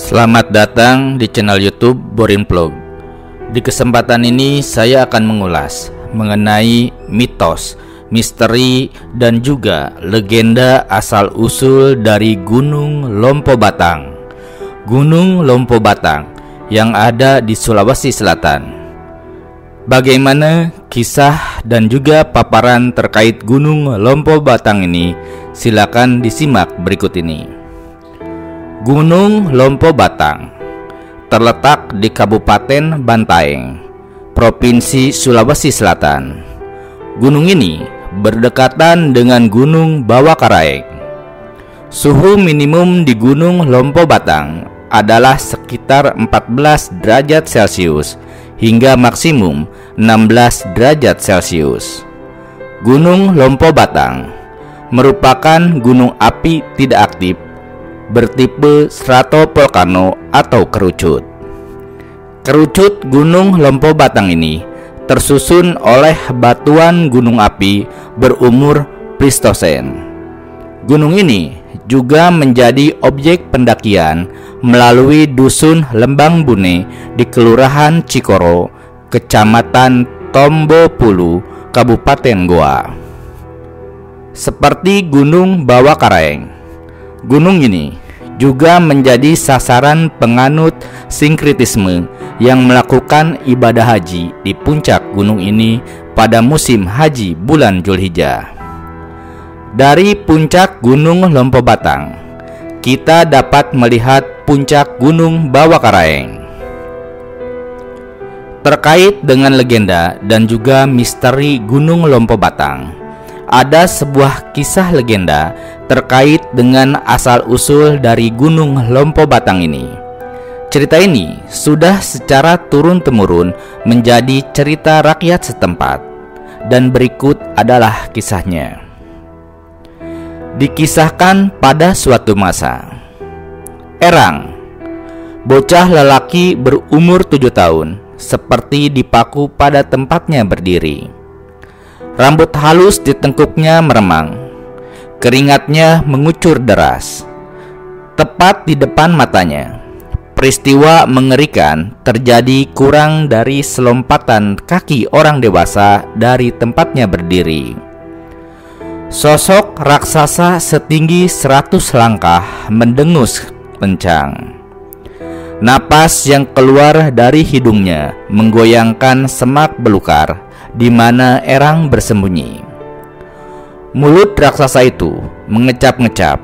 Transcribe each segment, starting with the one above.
Selamat datang di channel YouTube Borin Vlog. Di kesempatan ini saya akan mengulas mengenai mitos, misteri, dan juga legenda asal-usul dari Gunung Lompo Batang. Gunung Lompo Batang yang ada di Sulawesi Selatan. Bagaimana kisah dan juga paparan terkait Gunung Lompo Batang ini? Silakan disimak berikut ini. Gunung Lompo Batang terletak di Kabupaten Bantaeng, Provinsi Sulawesi Selatan. Gunung ini berdekatan dengan Gunung Bawakaraeng. Suhu minimum di Gunung Lompo Batang adalah sekitar 14 derajat Celcius hingga maksimum 16 derajat Celcius. Gunung Lompo Batang merupakan gunung api tidak aktif bertipe stratovolcano atau kerucut. Kerucut Gunung Lompo Batang ini tersusun oleh batuan gunung api berumur Pleistosen. Gunung ini juga menjadi objek pendakian melalui dusun Lembang Bune di Kelurahan Cikoro, Kecamatan Tombopulu, Kabupaten Goa. Seperti Gunung Bawakaraeng, gunung ini juga menjadi sasaran penganut sinkretisme yang melakukan ibadah haji di puncak gunung ini pada musim haji bulan Zulhijjah. Dari puncak Gunung Lompo Batang, kita dapat melihat puncak Gunung Bawakaraeng. Terkait dengan legenda dan juga misteri Gunung Lompo Batang, ada sebuah kisah legenda terkait dengan asal-usul dari Gunung Lompo Batang ini. Cerita ini sudah secara turun-temurun menjadi cerita rakyat setempat, dan berikut adalah kisahnya. Dikisahkan pada suatu masa, Erang, bocah lelaki berumur 7 tahun, seperti dipaku pada tempatnya berdiri. Rambut halus di tengkuknya meremang, keringatnya mengucur deras. Tepat di depan matanya, peristiwa mengerikan terjadi kurang dari selompatan kaki orang dewasa dari tempatnya berdiri. Sosok raksasa setinggi 100 langkah mendengus kencang. Napas yang keluar dari hidungnya menggoyangkan semak belukar di mana Erang bersembunyi. Mulut raksasa itu mengecap-ngecap.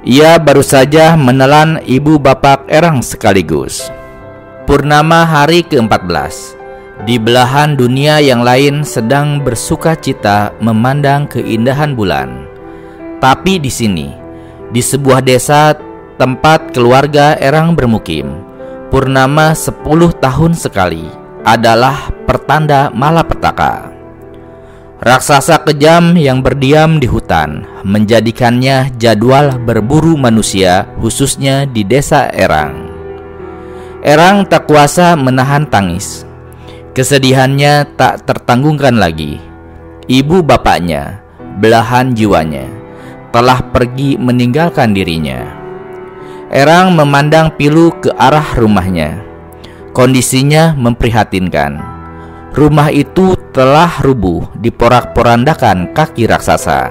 Ia baru saja menelan ibu bapak Erang sekaligus. Purnama hari ke-14, di belahan dunia yang lain sedang bersuka cita memandang keindahan bulan. Tapi di sini, di sebuah desa tempat keluarga Erang bermukim, purnama 10 tahun sekali adalah pertanda malapetaka. Raksasa kejam yang berdiam di hutan menjadikannya jadwal berburu manusia, khususnya di desa Erang. Erang tak kuasa menahan tangis. Kesedihannya tak tertanggungkan lagi. Ibu bapaknya, belahan jiwanya, telah pergi meninggalkan dirinya. Erang memandang pilu ke arah rumahnya. Kondisinya memprihatinkan. Rumah itu telah rubuh diporak-porandakan kaki raksasa.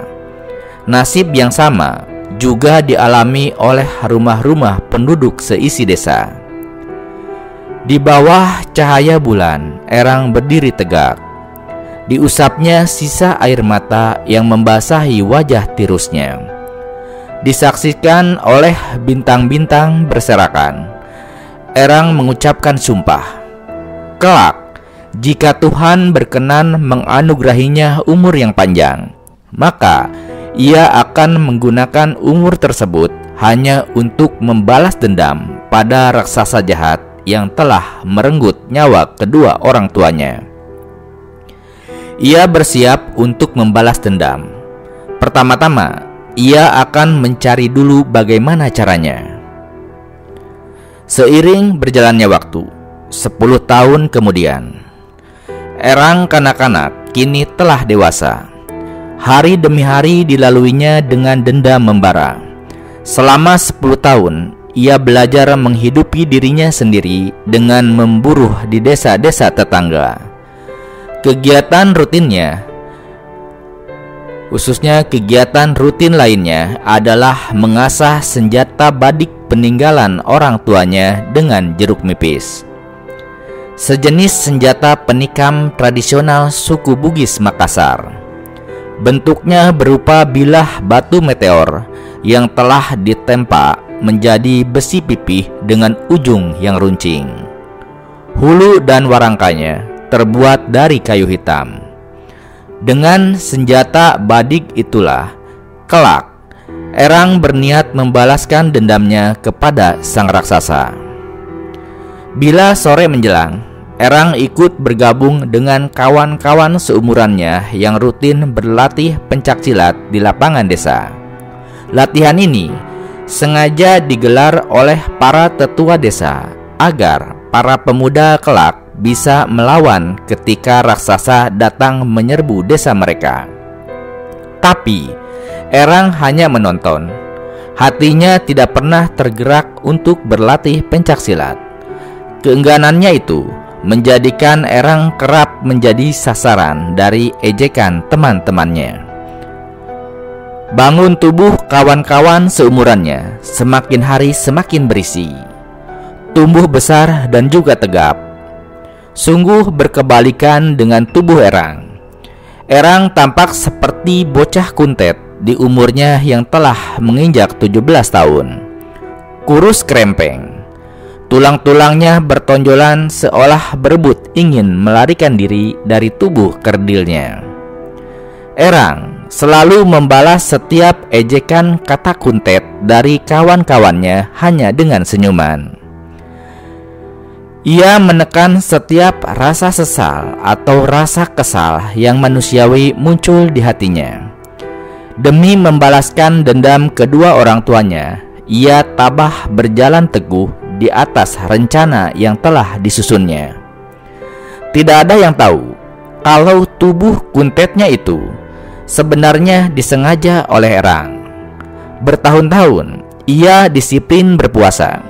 Nasib yang sama juga dialami oleh rumah-rumah penduduk seisi desa. Di bawah cahaya bulan, Erang berdiri tegak. Diusapnya sisa air mata yang membasahi wajah tirusnya. Disaksikan oleh bintang-bintang berserakan, Erang mengucapkan sumpah. Kelak, jika Tuhan berkenan menganugerahinya umur yang panjang, maka ia akan menggunakan umur tersebut hanya untuk membalas dendam pada raksasa jahat yang telah merenggut nyawa kedua orang tuanya. Ia bersiap untuk membalas dendam. Pertama-tama, ia akan mencari dulu bagaimana caranya. Seiring berjalannya waktu, 10 tahun kemudian, Erang kanak-kanak kini telah dewasa. Hari demi hari dilaluinya dengan dendam membara. Selama 10 tahun, ia belajar menghidupi dirinya sendiri dengan memburu di desa-desa tetangga. Kegiatan rutinnya, khususnya kegiatan rutin lainnya, adalah mengasah senjata badik peninggalan orang tuanya dengan jeruk nipis. Sejenis senjata penikam tradisional suku Bugis Makassar. Bentuknya berupa bilah batu meteor yang telah ditempa menjadi besi pipih dengan ujung yang runcing. Hulu dan warangkanya terbuat dari kayu hitam. Dengan senjata badik itulah, kelak Erang berniat membalaskan dendamnya kepada sang raksasa. Bila sore menjelang, Erang ikut bergabung dengan kawan-kawan seumurannya yang rutin berlatih pencaksilat di lapangan desa. Latihan ini sengaja digelar oleh para tetua desa agar para pemuda kelak bisa melawan ketika raksasa datang menyerbu desa mereka. Tapi Erang hanya menonton. Hatinya tidak pernah tergerak untuk berlatih pencaksilat. Keengganannya itu menjadikan Erang kerap menjadi sasaran dari ejekan teman-temannya. Bangun tubuh kawan-kawan seumurannya semakin hari semakin berisi, tumbuh besar dan juga tegap. Sungguh berkebalikan dengan tubuh Erang. Erang tampak seperti bocah kuntet di umurnya yang telah menginjak 17 tahun. Kurus krempeng, tulang-tulangnya bertonjolan seolah berebut ingin melarikan diri dari tubuh kerdilnya. Erang selalu membalas setiap ejekan kata kuntet dari kawan-kawannya hanya dengan senyuman. Ia menekan setiap rasa sesal atau rasa kesal yang manusiawi muncul di hatinya. Demi membalaskan dendam kedua orang tuanya, ia tabah berjalan teguh di atas rencana yang telah disusunnya. Tidak ada yang tahu kalau tubuh kuntetnya itu sebenarnya disengaja oleh Erang. Bertahun-tahun ia disiplin berpuasa,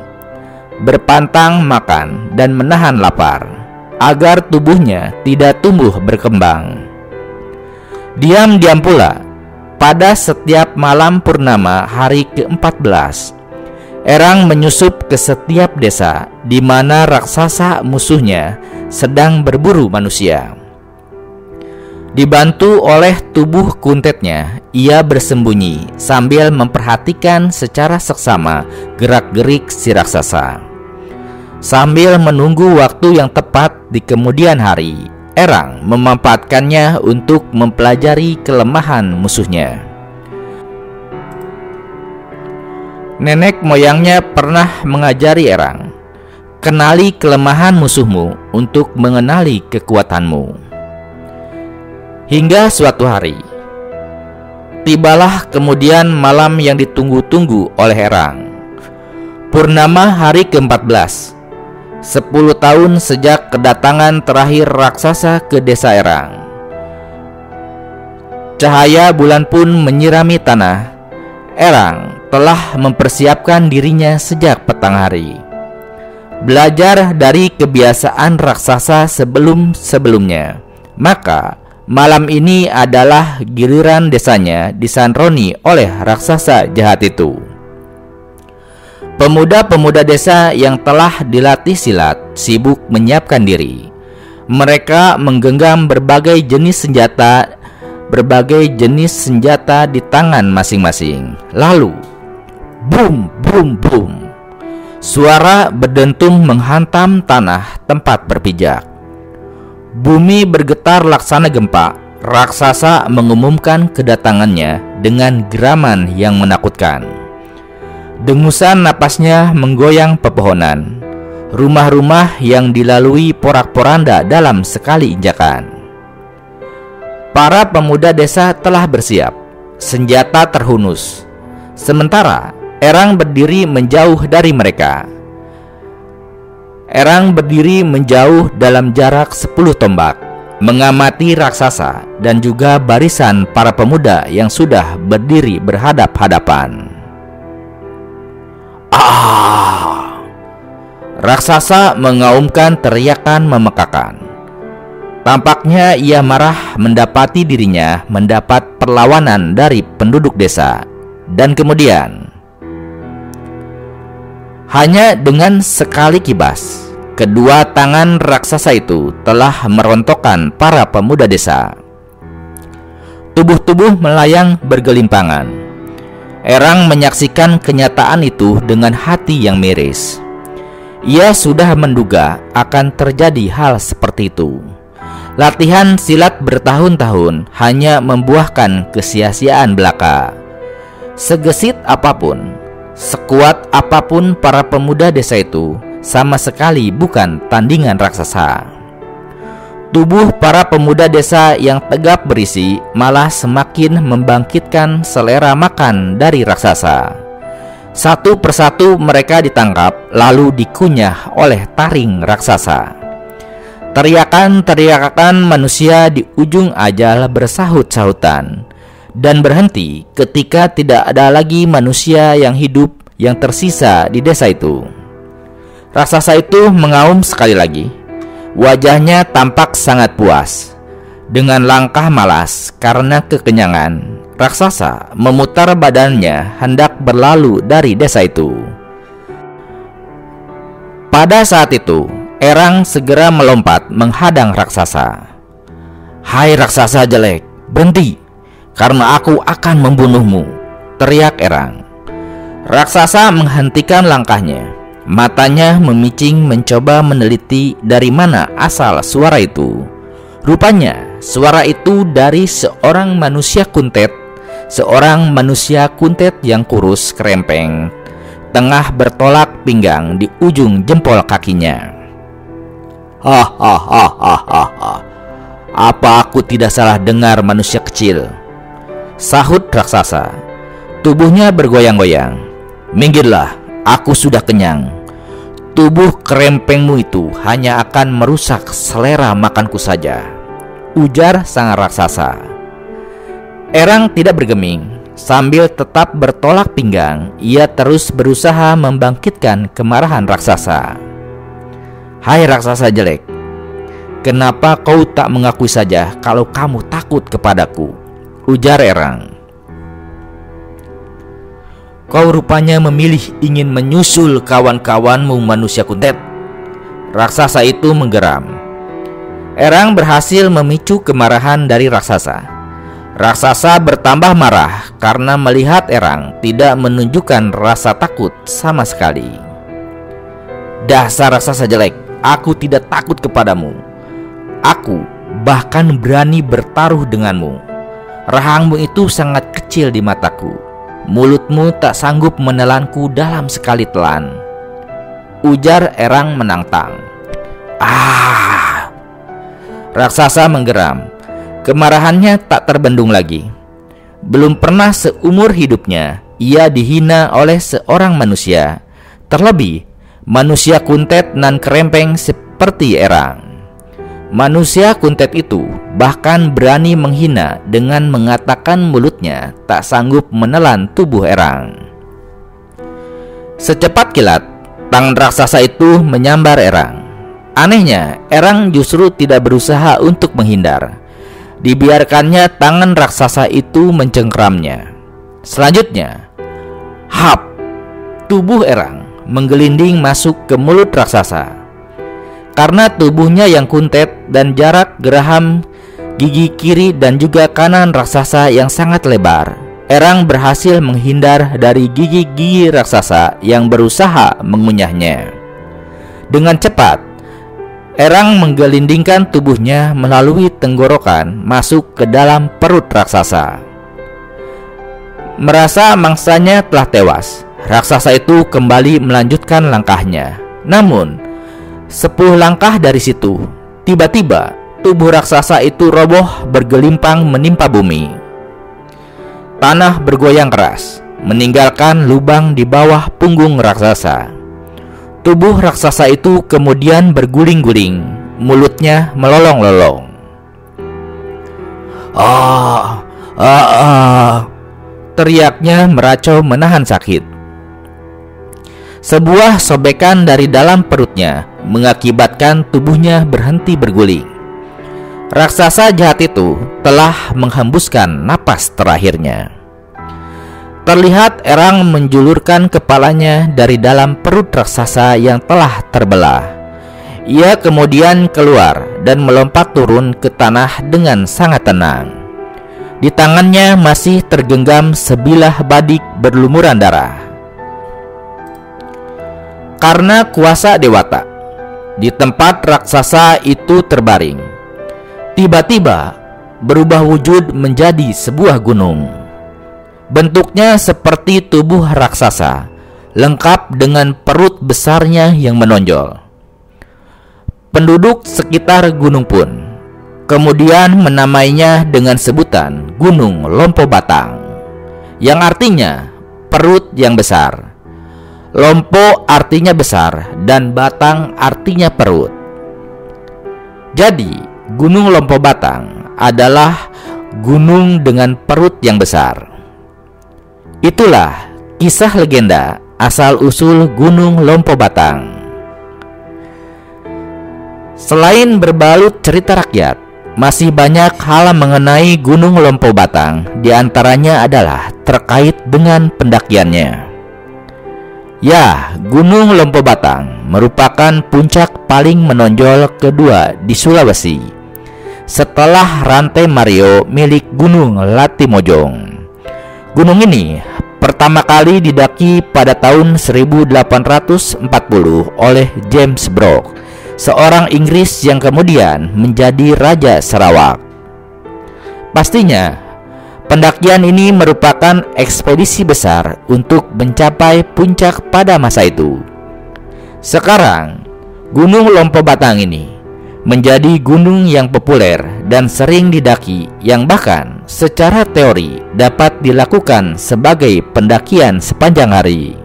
berpantang makan dan menahan lapar agar tubuhnya tidak tumbuh berkembang. Diam-diam pula, pada setiap malam purnama hari ke-14, Erang menyusup ke setiap desa di mana raksasa musuhnya sedang berburu manusia. Dibantu oleh tubuh kuntetnya, ia bersembunyi sambil memperhatikan secara seksama gerak-gerik si raksasa. Sambil menunggu waktu yang tepat di kemudian hari, Erang memanfaatkannya untuk mempelajari kelemahan musuhnya. Nenek moyangnya pernah mengajari Erang, kenali kelemahan musuhmu untuk mengenali kekuatanmu. Hingga suatu hari, tibalah kemudian malam yang ditunggu-tunggu oleh Erang. Purnama hari ke-14, 10 tahun sejak kedatangan terakhir raksasa ke desa Erang. Cahaya bulan pun menyirami tanah. Erang telah mempersiapkan dirinya sejak petang hari. Belajar dari kebiasaan raksasa sebelum-sebelumnya, maka malam ini adalah giliran desanya disandroni oleh raksasa jahat itu. Pemuda-pemuda desa yang telah dilatih silat sibuk menyiapkan diri. Mereka menggenggam berbagai jenis senjata di tangan masing-masing. Lalu, bum, bum, bum, suara berdentum menghantam tanah tempat berpijak. Bumi bergetar laksana gempa. Raksasa mengumumkan kedatangannya dengan geraman yang menakutkan. Dengusan napasnya menggoyang pepohonan. Rumah-rumah yang dilalui porak-poranda dalam sekali injakan. Para pemuda desa telah bersiap, senjata terhunus. Sementara Erang berdiri menjauh dari mereka. Erang berdiri menjauh dalam jarak 10 tombak, mengamati raksasa dan juga barisan para pemuda yang sudah berdiri berhadap-hadapan. Raksasa mengaumkan teriakan memekakan. Tampaknya ia marah mendapati dirinya mendapat perlawanan dari penduduk desa. Dan kemudian, hanya dengan sekali kibas, kedua tangan raksasa itu telah merontokkan para pemuda desa. Tubuh-tubuh melayang bergelimpangan. Erang menyaksikan kenyataan itu dengan hati yang miris. Ia sudah menduga akan terjadi hal seperti itu. Latihan silat bertahun-tahun hanya membuahkan kesia-siaan belaka. Segesit apapun, sekuat apapun para pemuda desa itu, sama sekali bukan tandingan raksasa. Tubuh para pemuda desa yang tegap berisi malah semakin membangkitkan selera makan dari raksasa. Satu persatu mereka ditangkap lalu dikunyah oleh taring raksasa. Teriakan-teriakan manusia di ujung ajal bersahut-sahutan dan berhenti ketika tidak ada lagi manusia yang hidup yang tersisa di desa itu. Raksasa itu mengaum sekali lagi. Wajahnya tampak sangat puas. Dengan langkah malas karena kekenyangan, raksasa memutar badannya hendak berlalu dari desa itu. Pada saat itu, Erang segera melompat menghadang raksasa. "Hai raksasa jelek, berhenti, karena aku akan membunuhmu," teriak Erang. Raksasa menghentikan langkahnya. Matanya memicing mencoba meneliti dari mana asal suara itu. Rupanya suara itu dari seorang manusia kuntet. Seorang manusia kuntet yang kurus kerempeng, tengah bertolak pinggang di ujung jempol kakinya. "Hahaha, apa aku tidak salah dengar manusia kecil?" sahut raksasa. Tubuhnya bergoyang-goyang. "Minggirlah, aku sudah kenyang. Tubuh kerempengmu itu hanya akan merusak selera makanku saja," ujar sang raksasa. Erang tidak bergeming. Sambil tetap bertolak pinggang, ia terus berusaha membangkitkan kemarahan raksasa. "Hai raksasa jelek, kenapa kau tak mengakui saja kalau kamu takut kepadaku?" ujar Erang. "Kau rupanya memilih ingin menyusul kawan-kawanmu manusia kuntet." Raksasa itu menggeram. Erang berhasil memicu kemarahan dari raksasa. Raksasa bertambah marah karena melihat Erang tidak menunjukkan rasa takut sama sekali. "Dasar raksasa jelek, aku tidak takut kepadamu. Aku bahkan berani bertaruh denganmu. Rahangmu itu sangat kecil di mataku. Mulutmu tak sanggup menelanku dalam sekali telan," ujar Erang menantang. "Ah!" Raksasa menggeram. Kemarahannya tak terbendung lagi. Belum pernah seumur hidupnya ia dihina oleh seorang manusia, terlebih manusia kuntet nan kerempeng seperti Erang. Manusia kuntet itu bahkan berani menghina dengan mengatakan mulutnya tak sanggup menelan tubuh Erang. Secepat kilat, tangan raksasa itu menyambar Erang. Anehnya, Erang justru tidak berusaha untuk menghindar. Dibiarkannya tangan raksasa itu mencengkramnya. Selanjutnya, hap! Tubuh Erang menggelinding masuk ke mulut raksasa. Karena tubuhnya yang kuntet dan jarak geraham gigi kiri dan juga kanan raksasa yang sangat lebar, Erang berhasil menghindar dari gigi-gigi raksasa yang berusaha mengunyahnya. Dengan cepat, Erang menggelindingkan tubuhnya melalui tenggorokan masuk ke dalam perut raksasa. Merasa mangsanya telah tewas, raksasa itu kembali melanjutkan langkahnya. Namun, 10 langkah dari situ, tiba-tiba tubuh raksasa itu roboh bergelimpang menimpa bumi. Tanah bergoyang keras, meninggalkan lubang di bawah punggung raksasa. Tubuh raksasa itu kemudian berguling-guling, mulutnya melolong-lolong. Teriaknya meracau menahan sakit. Sebuah sobekan dari dalam perutnya mengakibatkan tubuhnya berhenti berguling. Raksasa jahat itu telah menghembuskan napas terakhirnya. Terlihat Erang menjulurkan kepalanya dari dalam perut raksasa yang telah terbelah. Ia kemudian keluar dan melompat turun ke tanah dengan sangat tenang. Di tangannya masih tergenggam sebilah badik berlumuran darah. Karena kuasa Dewata, di tempat raksasa itu terbaring, tiba-tiba berubah wujud menjadi sebuah gunung. Bentuknya seperti tubuh raksasa, lengkap dengan perut besarnya yang menonjol. Penduduk sekitar gunung pun kemudian menamainya dengan sebutan Gunung Lompo Batang, yang artinya perut yang besar. Lompo artinya besar dan batang artinya perut. Jadi, Gunung Lompo Batang adalah gunung dengan perut yang besar. Itulah kisah legenda asal-usul Gunung Lompo Batang. Selain berbalut cerita rakyat, masih banyak hal mengenai Gunung Lompo Batang. Di antaranya adalah terkait dengan pendakiannya. Ya, Gunung Lompo Batang merupakan puncak paling menonjol kedua di Sulawesi, setelah rantai Mario milik Gunung Latimojong. Gunung ini pertama kali didaki pada tahun 1840 oleh James Brooke, seorang Inggris yang kemudian menjadi Raja Sarawak. Pastinya, pendakian ini merupakan ekspedisi besar untuk mencapai puncak pada masa itu. Sekarang, Gunung Lompo Batang ini menjadi gunung yang populer dan sering didaki, yang bahkan secara teori dapat dilakukan sebagai pendakian sepanjang hari.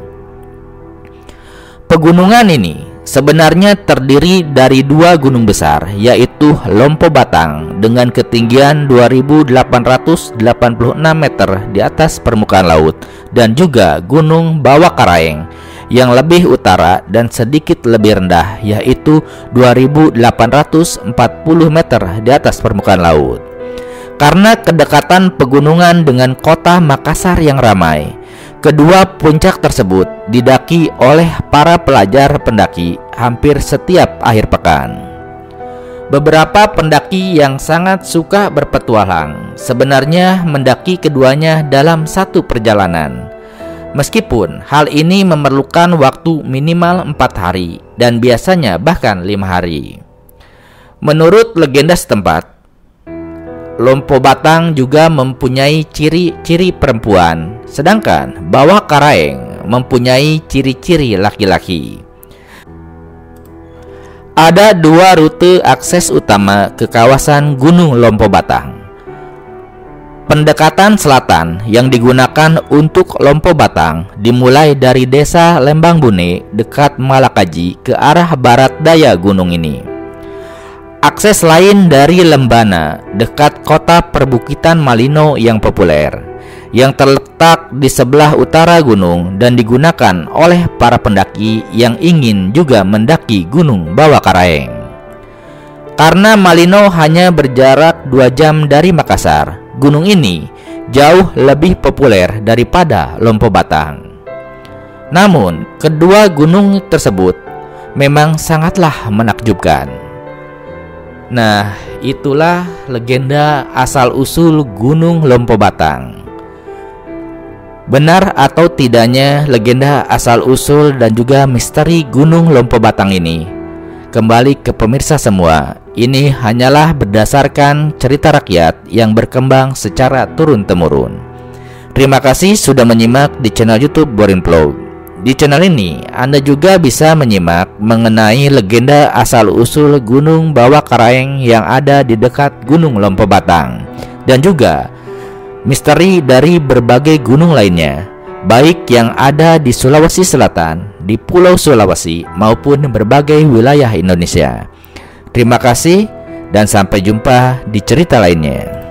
Pegunungan ini sebenarnya terdiri dari dua gunung besar, yaitu Lompo Batang dengan ketinggian 2886 meter di atas permukaan laut, dan juga Gunung Bawah Karaeng yang lebih utara dan sedikit lebih rendah, yaitu 2840 meter di atas permukaan laut. Karena kedekatan pegunungan dengan kota Makassar yang ramai, kedua puncak tersebut didaki oleh para pelajar pendaki hampir setiap akhir pekan. Beberapa pendaki yang sangat suka berpetualang sebenarnya mendaki keduanya dalam satu perjalanan. Meskipun hal ini memerlukan waktu minimal 4 hari dan biasanya bahkan 5 hari. Menurut legenda setempat, Lompo Batang juga mempunyai ciri-ciri perempuan, sedangkan Bawah Karaeng mempunyai ciri-ciri laki-laki. Ada dua rute akses utama ke kawasan Gunung Lompo Batang. Pendekatan selatan yang digunakan untuk Lompo Batang dimulai dari desa Lembang Bune dekat Malakaji ke arah barat daya gunung ini. Akses lain dari Lembana dekat kota perbukitan Malino yang populer, yang terletak di sebelah utara gunung dan digunakan oleh para pendaki yang ingin juga mendaki Gunung Bawah Karaeng. Karena Malino hanya berjarak 2 jam dari Makassar, gunung ini jauh lebih populer daripada Lompo Batang. Namun, kedua gunung tersebut memang sangatlah menakjubkan. Nah, itulah legenda asal-usul Gunung Lompo Batang. Benar atau tidaknya legenda asal-usul dan juga misteri Gunung Lompo Batang ini, kembali ke pemirsa semua, ini hanyalah berdasarkan cerita rakyat yang berkembang secara turun-temurun. Terima kasih sudah menyimak di channel YouTube Borin Vlog. Di channel ini, Anda juga bisa menyimak mengenai legenda asal-usul Gunung Bawah Karaeng yang ada di dekat Gunung Lompo Batang, dan juga misteri dari berbagai gunung lainnya, baik yang ada di Sulawesi Selatan, di Pulau Sulawesi, maupun berbagai wilayah Indonesia. Terima kasih dan sampai jumpa di cerita lainnya.